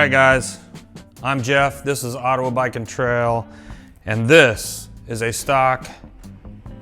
right, guys, I'm Jeff. This is Ottawa Bike and Trail, and this is a stock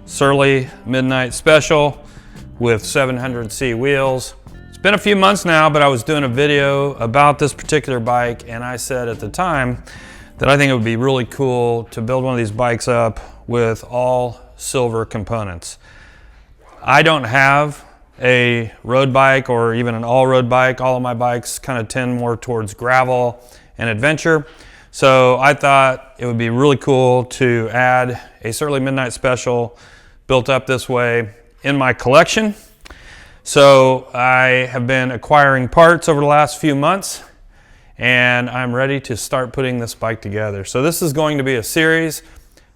Surly Midnight Special with 700C wheels. It's been a few months now, but I was doing a video about this particular bike, and I said at the time that I think it would be really cool to build one of these bikes up with all silver components. I don't have a road bike or even an all-road bike. All of my bikes kind of tend more towards gravel and adventure. So I thought it would be really cool to add a Surly Midnight Special built up this way in my collection. So I have been acquiring parts over the last few months, and I'm ready to start putting this bike together. So this is going to be a series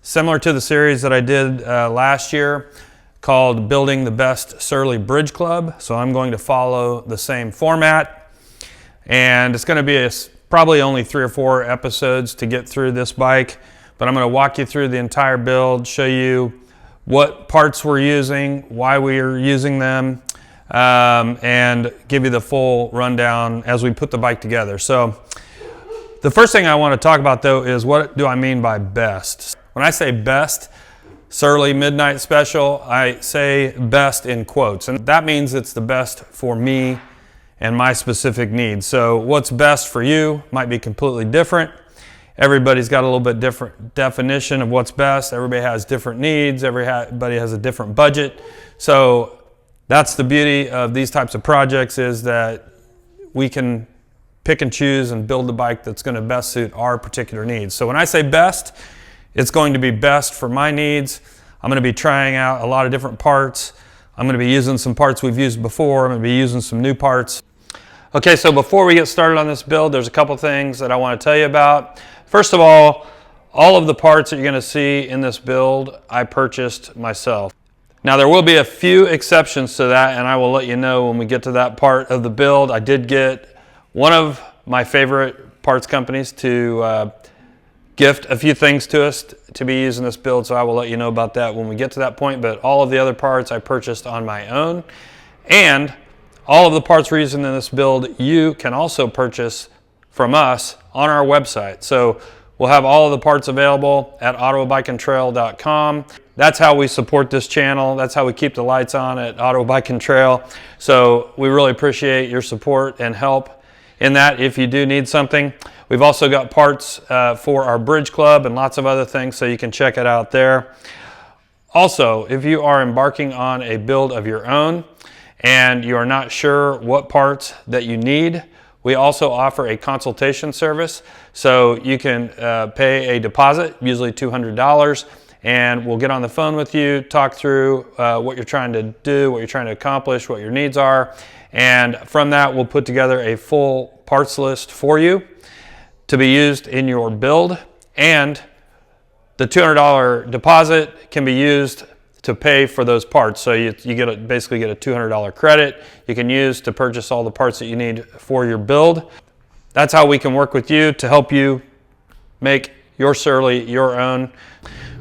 similar to the series that I did last year, called Building the Best Surly Bridge Club. So I'm going to follow the same format, and it's going to be probably only 3 or 4 episodes to get through this bike, but I'm going to walk you through the entire build, show you what parts we're using, why we're using them, and give you the full rundown as we put the bike together. So the first thing I want to talk about, though, is what do I mean by best? When I say best Surly Midnight Special, I say best in quotes, and that means it's the best for me and my specific needs. So what's best for you might be completely different. Everybody's got a little bit different definition of what's best. Everybody has different needs. Everybody has a different budget. So that's the beauty of these types of projects, is that we can pick and choose and build the bike that's going to best suit our particular needs. So when I say best, it's going to be best for my needs. I'm going to be trying out a lot of different parts. I'm going to be using some parts we've used before. I'm going to be using some new parts. Okay, so before we get started on this build, there's a couple things that I want to tell you about. First of all of the parts that you're going to see in this build, I purchased myself. Now, there will be a few exceptions to that, and I will let you know when we get to that part of the build. I did get one of my favorite parts companies to gift a few things to us to be using this build, so I will let you know about that when we get to that point. But all of the other parts I purchased on my own, and all of the parts we're using in this build you can also purchase from us on our website. So we'll have all of the parts available at ottawabikeandtrail.com. That's how we support this channel. That's how we keep the lights on at Ottawa Bike and Trail. So we really appreciate your support and help in that if you do need something. We've also got parts for our Bridge Club and lots of other things, so you can check it out there. Also, if you are embarking on a build of your own and you are not sure what parts that you need, we also offer a consultation service. So you can pay a deposit, usually $200, and we'll get on the phone with you, talk through what you're trying to do, what you're trying to accomplish, what your needs are. And from that, we'll put together a full parts list for you to be used in your build. And the $200 deposit can be used to pay for those parts. So you basically get a $200 credit you can use to purchase all the parts that you need for your build. That's how we can work with you to help you make your Surly your own.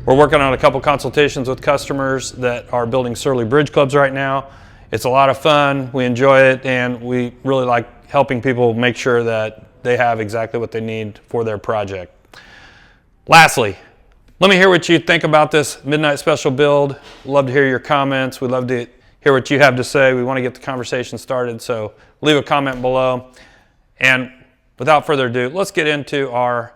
We're working on a couple consultations with customers that are building Surly Bridge Clubs right now. It's a lot of fun. We enjoy it, and we really like helping people make sure that they have exactly what they need for their project. Lastly, let me hear what you think about this Midnight Special build. We'd love to hear your comments. We'd love to hear what you have to say. We want to get the conversation started, so leave a comment below. And without further ado, let's get into our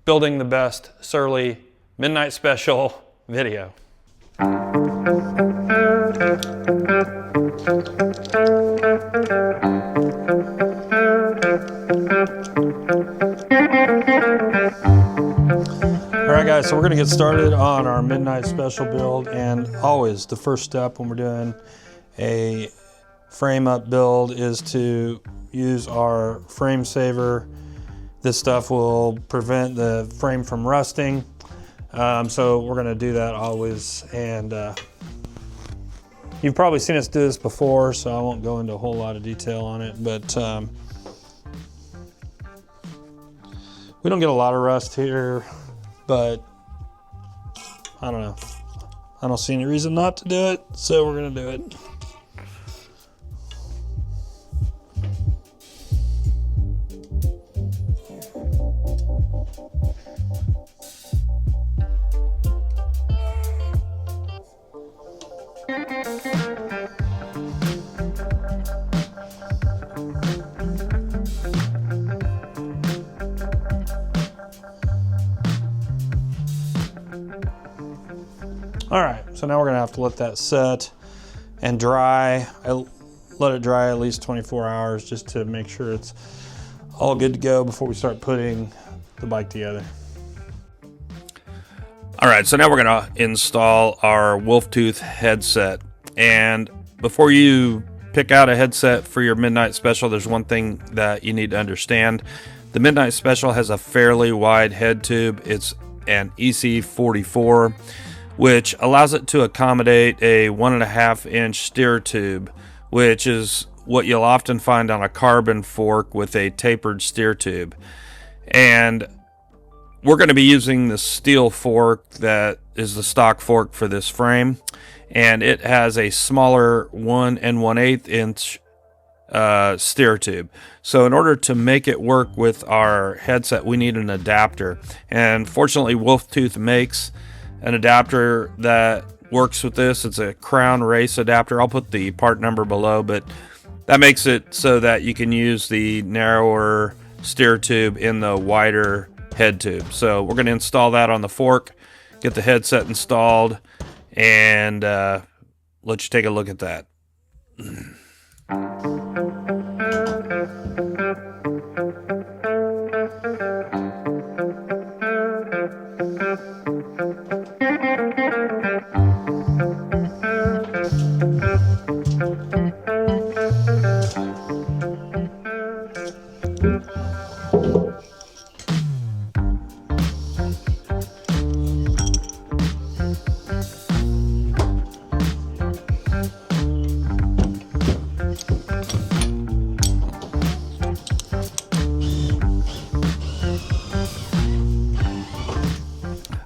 Building the Best Surly Midnight Special video. Alright guys, so we're going to get started on our Midnight Special build, and always the first step when we're doing a frame up build is to use our frame saver. This stuff will prevent the frame from rusting, so we're going to do that always. And you've probably seen us do this before, so I won't go into a whole lot of detail on it, but we don't get a lot of rust here, but I don't know. I don't see any reason not to do it, so we're gonna do it. All right, so now we're gonna have to let that set and dry. I let it dry at least 24 hours just to make sure it's all good to go before we start putting the bike together. All right, so now we're gonna install our wolf tooth headset. And before you pick out a headset for your Midnight Special, there's one thing that you need to understand. The Midnight Special has a fairly wide head tube. It's an EC44, which allows it to accommodate a 1.5-inch steer tube, which is what you'll often find on a carbon fork with a tapered steer tube. And we're going to be using the steel fork that is the stock fork for this frame, and it has a smaller 1 1/8 inch steer tube. So in order to make it work with our headset, we need an adapter, and fortunately Wolf Tooth makes an adapter that works with this. It's a Crown Race adapter. I'll put the part number below, but that makes it so that you can use the narrower steer tube in the wider head tube. So we're going to install that on the fork, get the headset installed, and let you take a look at that.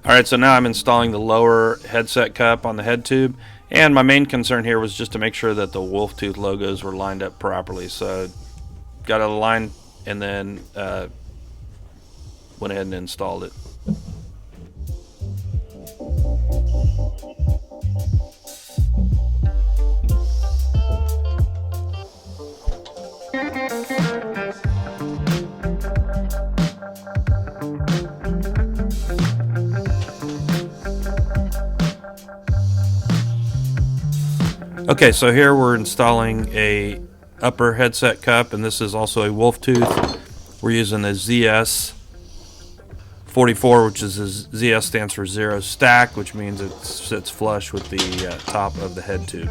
Alright, so now I'm installing the lower headset cup on the head tube, and my main concern here was just to make sure that the Wolf Tooth logos were lined up properly. So got it aligned and then went ahead and installed it. Okay, so here we're installing a upper headset cup, and this is also a Wolf Tooth. We're using the ZS44, which is ZS stands for zero stack, which means it sits flush with the top of the head tube.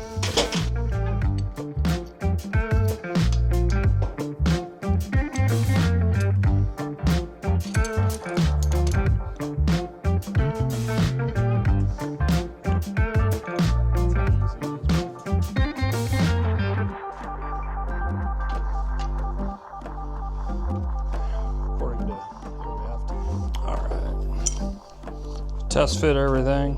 Test fit everything.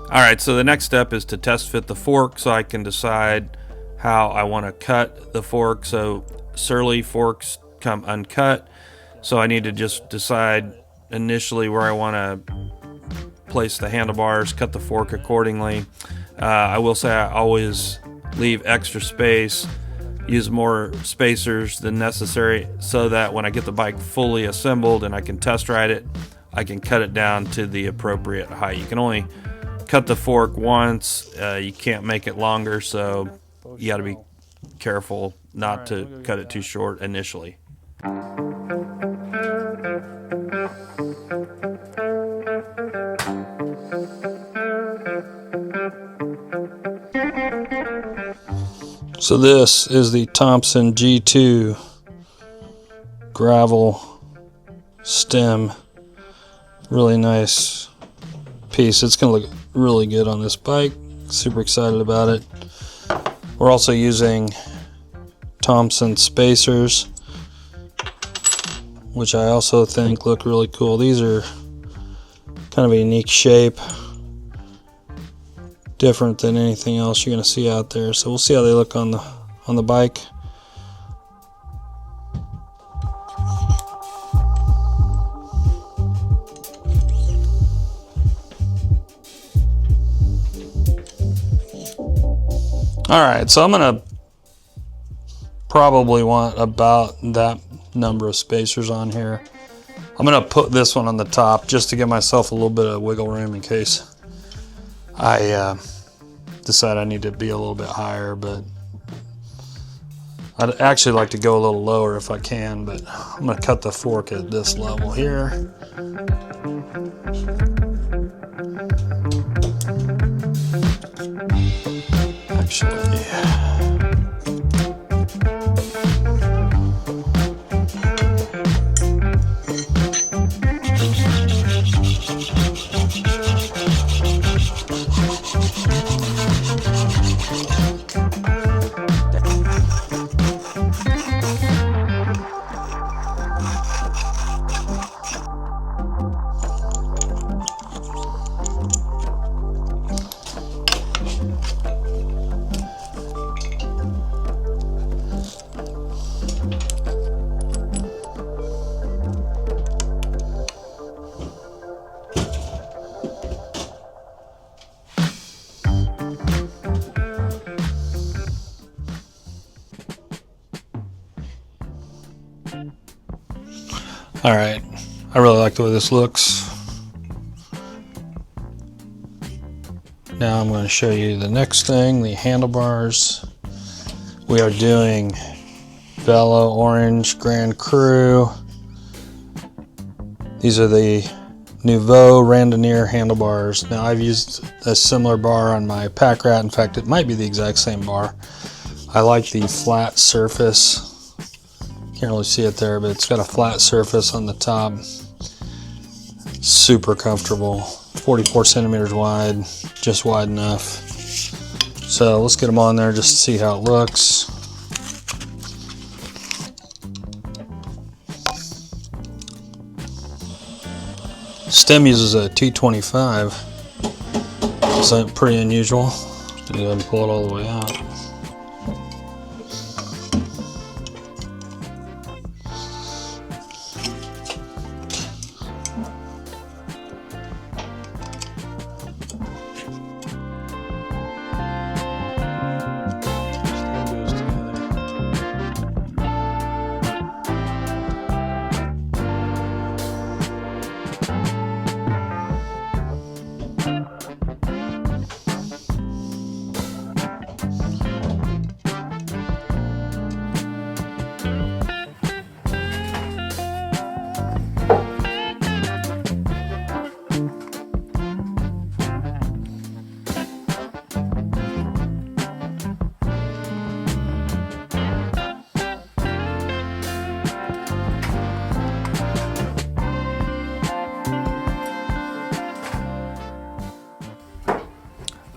Alright, so the next step is to test fit the fork so I can decide how I want to cut the fork. So Surly forks come uncut, so I need to just decide initially where I want to place the handlebars, cut the fork accordingly. I will say I always leave extra space, use more spacers than necessary so that when I get the bike fully assembled and I can test ride it, I can cut it down to the appropriate height. You can only cut the fork once. You can't make it longer, so you got to be careful not to cut it too short initially. So this is the Thompson G2 gravel stem. Really nice piece. It's going to look really good on this bike. Super excited about it. We're also using Thompson spacers, which I also think look really cool. These are kind of a unique shape, different than anything else you're going to see out there. So we'll see how they look on the bike. Alright, so I'm going to probably want about that number of spacers on here. I'm going to put this one on the top just to give myself a little bit of wiggle room in case I decided I need to be a little bit higher, but I'd actually like to go a little lower if I can, but I'm going to cut the fork at this level here. Actually, all right, I really like the way this looks. Now I'm going to show you the next thing, the handlebars. We are doing Velo Orange Grand Cru. These are the Nouveau Randonneur handlebars. Now I've used a similar bar on my Pack Rat. In fact, it might be the exact same bar. I like the flat surface. Can't really see it there, but it's got a flat surface on the top. Super comfortable. 44 centimeters wide, just wide enough. So let's get them on there just to see how it looks. Stem uses a T25. It's pretty unusual. Go ahead and pull it all the way out.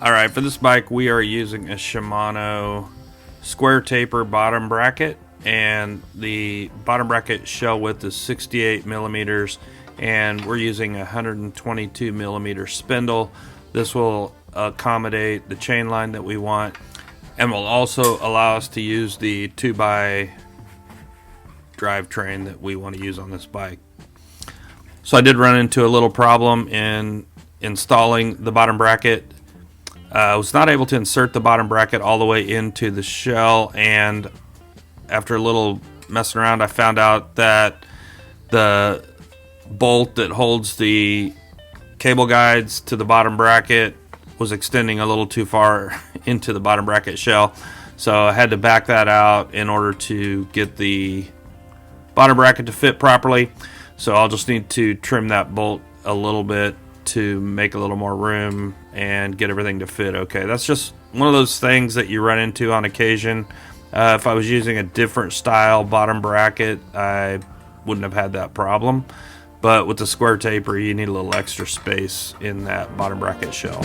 Alright, for this bike we are using a Shimano square taper bottom bracket, and the bottom bracket shell width is 68 millimeters, and we're using a 122 millimeter spindle. This will accommodate the chain line that we want, and will also allow us to use the 2x drivetrain that we want to use on this bike. So I did run into a little problem in installing the bottom bracket. I was not able to insert the bottom bracket all the way into the shell, and after a little messing around I found out that the bolt that holds the cable guides to the bottom bracket was extending a little too far into the bottom bracket shell, so I had to back that out in order to get the bottom bracket to fit properly. So I'll just need to trim that bolt a little bit to make a little more room and get everything to fit okay. That's just one of those things that you run into on occasion. If I was using a different style bottom bracket, I wouldn't have had that problem, but with the square taper you need a little extra space in that bottom bracket shell.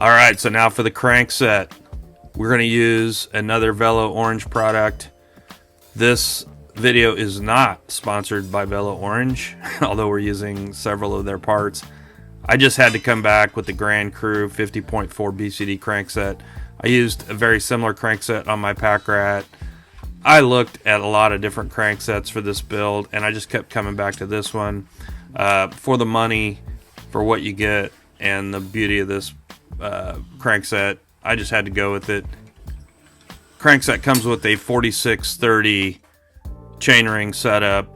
Alright, so now for the crankset, we're going to use another Velo Orange product. This video is not sponsored by Velo Orange, although we're using several of their parts. I just had to come back with the Grand Cru 50.4 BCD crankset. I used a very similar crankset on my Pack Rat. I looked at a lot of different cranksets for this build, and I just kept coming back to this one. For the money, for what you get, and the beauty of this crankset, I just had to go with it. Crankset comes with a 4630 chainring setup,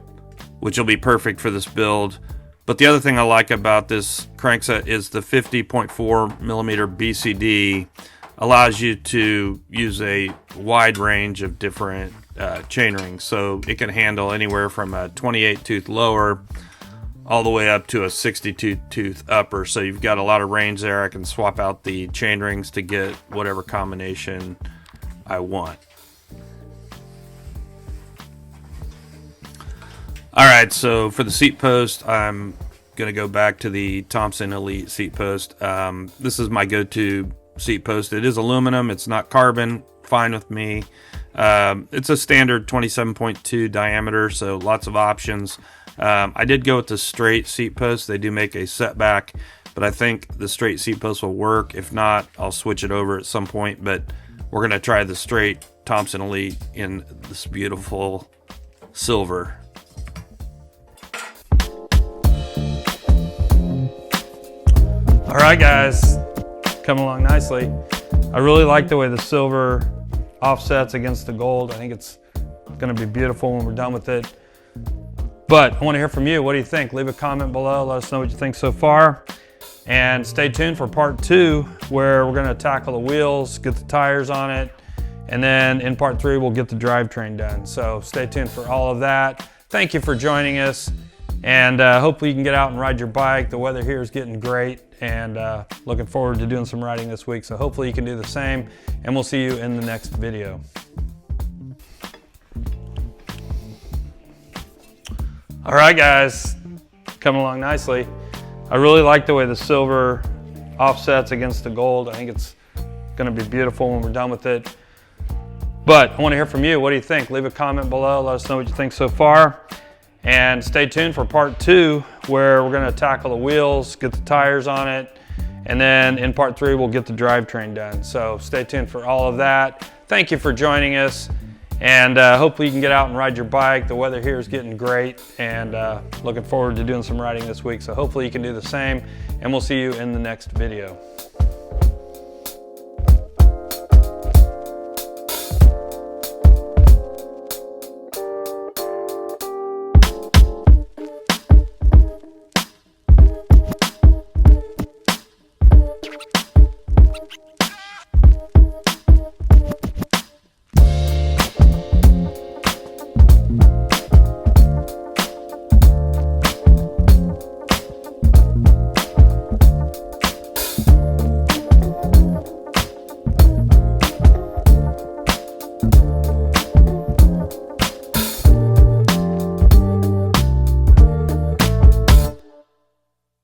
which will be perfect for this build. But the other thing I like about this crankset is the 50.4 millimeter BCD allows you to use a wide range of different chainrings. So it can handle anywhere from a 28 tooth lower all the way up to a 62 tooth upper. So you've got a lot of range there. I can swap out the chainrings to get whatever combination I want. All right, so for the seat post, I'm gonna go back to the Thompson Elite seat post. This is my go-to seat post. It is aluminum, it's not carbon, fine with me. It's a standard 27.2 diameter, so lots of options. I did go with the straight seat post. They do make a setback, but I think the straight seat post will work. If not, I'll switch it over at some point, but we're gonna try the straight Thompson Elite in this beautiful silver. All right, guys, coming along nicely. I really like the way the silver offsets against the gold. I think it's gonna be beautiful when we're done with it. But I wanna hear from you. What do you think? Leave a comment below. Let us know what you think so far. And stay tuned for part 2, where we're gonna tackle the wheels, get the tires on it, and then in part 3, we'll get the drivetrain done. So stay tuned for all of that. Thank you for joining us. And hopefully you can get out and ride your bike. The weather here is getting great, and looking forward to doing some riding this week. So hopefully you can do the same, and we'll see you in the next video. All right, guys, coming along nicely. I really like the way the silver offsets against the gold. I think it's gonna be beautiful when we're done with it. But I wanna hear from you. What do you think? Leave a comment below. Let us know what you think so far. And stay tuned for part 2, where we're gonna tackle the wheels, get the tires on it, and then in part 3, we'll get the drivetrain done. So stay tuned for all of that. Thank you for joining us, and hopefully you can get out and ride your bike. The weather here is getting great, and looking forward to doing some riding this week. So hopefully you can do the same, and we'll see you in the next video.